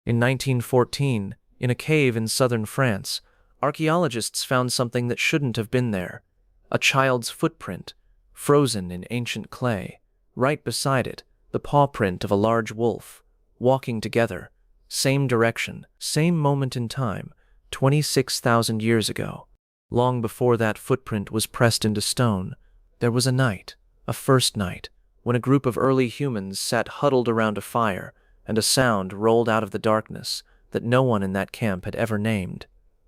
In 1914, in a cave in southern France, archaeologists found something that shouldn't have been there: a child's footprint, frozen in ancient clay. Right beside it, the paw print of a large wolf, walking together, same direction, same moment in time, 26,000 years ago. Long before that footprint was pressed into stone, there was a night, a first night, when a group of early humans sat huddled around a fire, and a sound rolled out of the darkness that no one in that camp had ever named: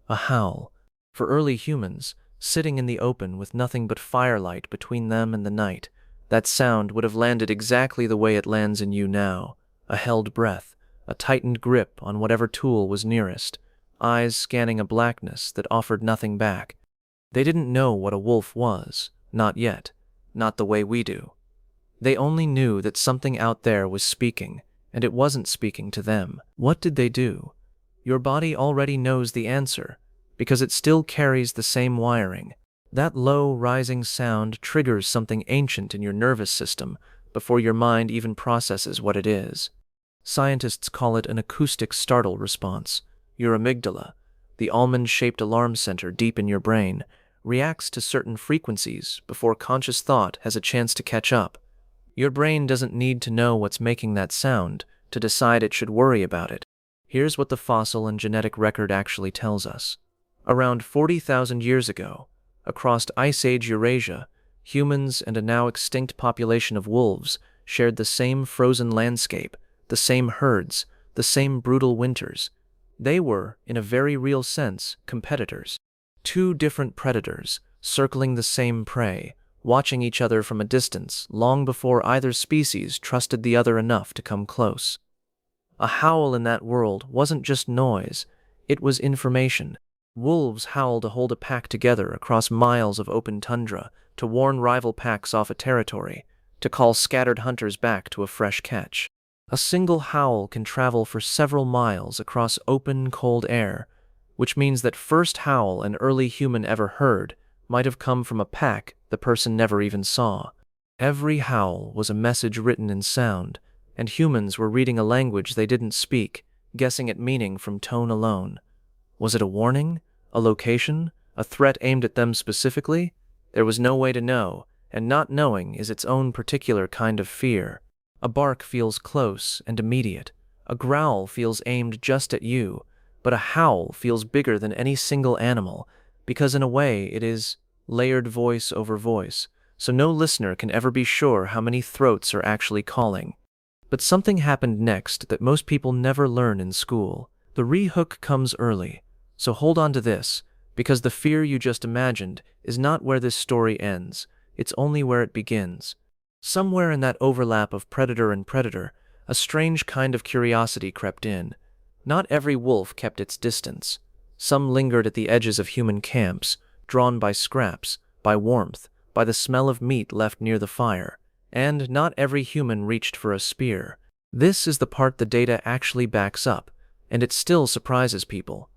a howl. For early humans, sitting in the open with nothing but firelight between them and the night, that sound would have landed exactly the way it lands in you now: a held breath, a tightened grip on whatever tool was nearest, eyes scanning a blackness that offered nothing back. They didn't know what a wolf was, not yet, not the way we do. They only knew that something out there was speaking, and it wasn't speaking to them. What did they do? Your body already knows the answer, because it still carries the same wiring. That low, rising sound triggers something ancient in your nervous system before your mind even processes what it is. Scientists call it an acoustic startle response. Your amygdala, the almond-shaped alarm center deep in your brain, reacts to certain frequencies before conscious thought has a chance to catch up. Your brain doesn't need to know what's making that sound to decide it should worry about it. Here's what the fossil and genetic record actually tells us. Around 40,000 years ago, across Ice Age Eurasia, humans and a now extinct population of wolves shared the same frozen landscape, the same herds, the same brutal winters. They were, in a very real sense, competitors. Two different predators, circling the same prey, watching each other from a distance long before either species trusted the other enough to come close. A howl in that world wasn't just noise, it was information. Wolves howl to hold a pack together across miles of open tundra, to warn rival packs off a territory, to call scattered hunters back to a fresh catch. A single howl can travel for several miles across open, cold air, which means that first howl an early human ever heard might have come from a pack the person never even saw. Every howl was a message written in sound, and humans were reading a language they didn't speak, guessing at meaning from tone alone. Was it a warning? A location? A threat aimed at them specifically? There was no way to know, and not knowing is its own particular kind of fear. A bark feels close and immediate. A growl feels aimed just at you, but a howl feels bigger than any single animal, because in a way it is layered voice over voice, so no listener can ever be sure how many throats are actually calling. But something happened next that most people never learn in school. The re-hook comes early, so hold on to this, because the fear you just imagined is not where this story ends, it's only where it begins. Somewhere in that overlap of predator and predator, a strange kind of curiosity crept in. Not every wolf kept its distance. Some lingered at the edges of human camps, drawn by scraps, by warmth, by the smell of meat left near the fire. And not every human reached for a spear. This is the part the data actually backs up, and it still surprises people.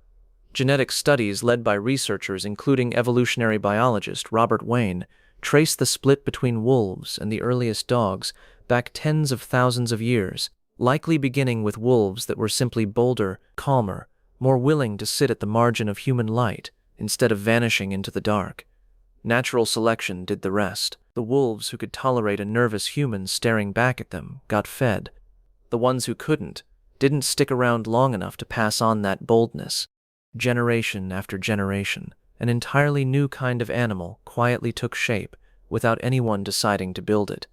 Genetic studies led by researchers including evolutionary biologist Robert Wayne trace the split between wolves and the earliest dogs back tens of thousands of years, likely beginning with wolves that were simply bolder, calmer, more willing to sit at the margin of human light instead of vanishing into the dark. Natural selection did the rest. The wolves who could tolerate a nervous human staring back at them got fed. The ones who couldn't didn't stick around long enough to pass on that boldness. Generation after generation, an entirely new kind of animal quietly took shape without anyone deciding to build it.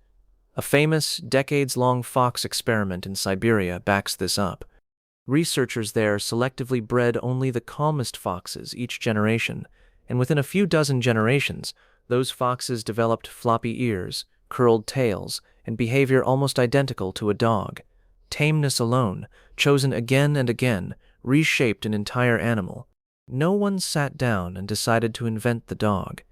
A famous, decades-long fox experiment in Siberia backs this up. Researchers there selectively bred only the calmest foxes each generation, and within a few dozen generations, those foxes developed floppy ears, curled tails, and behavior almost identical to a dog. Tameness alone, chosen again and again, reshaped an entire animal. No one sat down and decided to invent the dog.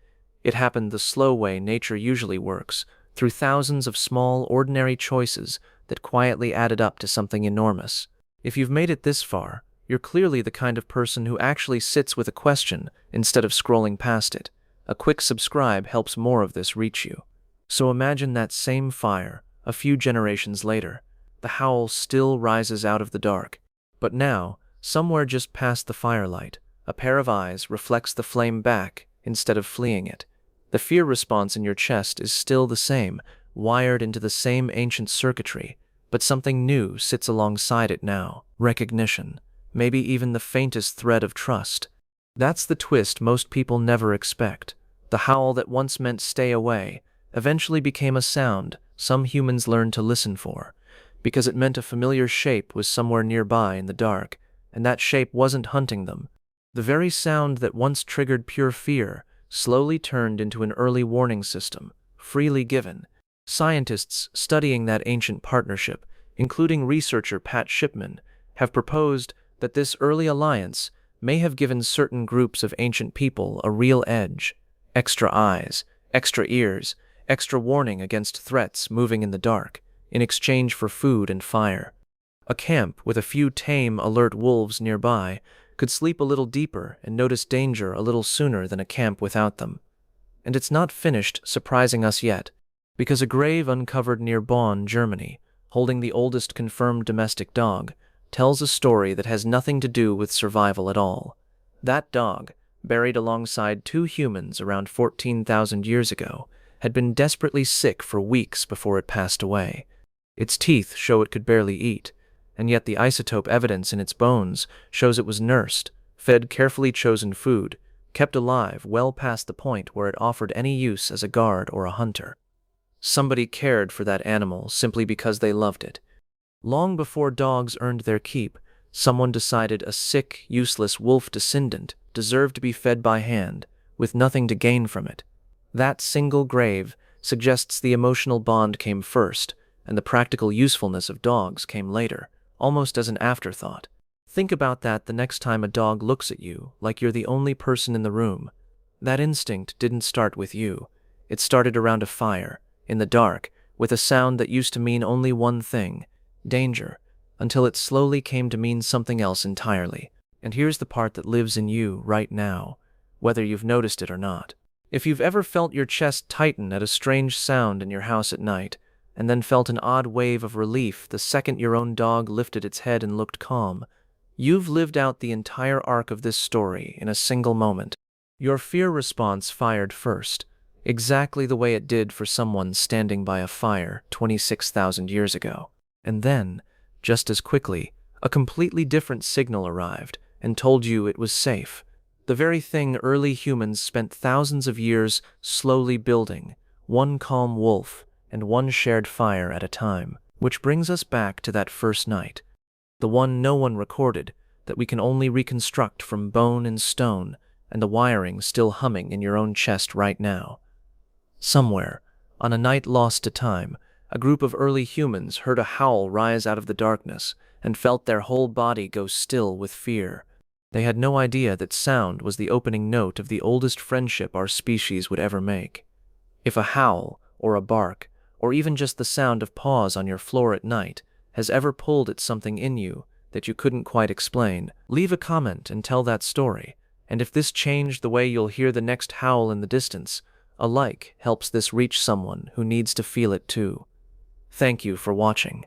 It happened the slow way nature usually works, through thousands of small, ordinary choices that quietly added up to something enormous. If you've made it this far, you're clearly the kind of person who actually sits with a question instead of scrolling past it. A quick subscribe helps more of this reach you. So imagine that same fire, a few generations later. The howl still rises out of the dark. But now, somewhere just past the firelight, a pair of eyes reflects the flame back instead of fleeing it. The fear response in your chest is still the same, wired into the same ancient circuitry, but something new sits alongside it now. Recognition. Maybe even the faintest thread of trust. That's the twist most people never expect. The howl that once meant stay away eventually became a sound some humans learned to listen for, because it meant a familiar shape was somewhere nearby in the dark, and that shape wasn't hunting them. The very sound that once triggered pure fear slowly turned into an early warning system, freely given. Scientists studying that ancient partnership, including researcher Pat Shipman, have proposed that this early alliance may have given certain groups of ancient people a real edge. Extra eyes, extra ears, extra warning against threats moving in the dark, in exchange for food and fire. A camp with a few tame, alert wolves nearby could sleep a little deeper and notice danger a little sooner than a camp without them. And it's not finished surprising us yet, because a grave uncovered near Bonn, Germany, holding the oldest confirmed domestic dog, tells a story that has nothing to do with survival at all. That dog, buried alongside two humans around 14,000 years ago, had been desperately sick for weeks before it passed away. Its teeth show it could barely eat, and yet the isotope evidence in its bones shows it was nursed, fed carefully chosen food, kept alive well past the point where it offered any use as a guard or a hunter. Somebody cared for that animal simply because they loved it. Long before dogs earned their keep, someone decided a sick, useless wolf descendant deserved to be fed by hand, with nothing to gain from it. That single grave suggests the emotional bond came first, and the practical usefulness of dogs came later, almost as an afterthought. Think about that the next time a dog looks at you like you're the only person in the room. That instinct didn't start with you. It started around a fire, in the dark, with a sound that used to mean only one thing: danger, until it slowly came to mean something else entirely. And here's the part that lives in you right now, whether you've noticed it or not. If you've ever felt your chest tighten at a strange sound in your house at night, and then felt an odd wave of relief the second your own dog lifted its head and looked calm, you've lived out the entire arc of this story in a single moment. Your fear response fired first, exactly the way it did for someone standing by a fire 26,000 years ago. And then, just as quickly, a completely different signal arrived and told you it was safe. The very thing early humans spent thousands of years slowly building, one calm wolf and one shared fire at a time. Which brings us back to that first night. The one no one recorded, that we can only reconstruct from bone and stone, and the wiring still humming in your own chest right now. Somewhere, on a night lost to time, a group of early humans heard a howl rise out of the darkness and felt their whole body go still with fear. They had no idea that sound was the opening note of the oldest friendship our species would ever make. If a howl, or a bark, or even just the sound of paws on your floor at night has ever pulled at something in you that you couldn't quite explain, leave a comment and tell that story. And if this changed the way you'll hear the next howl in the distance, a like helps this reach someone who needs to feel it too. Thank you for watching.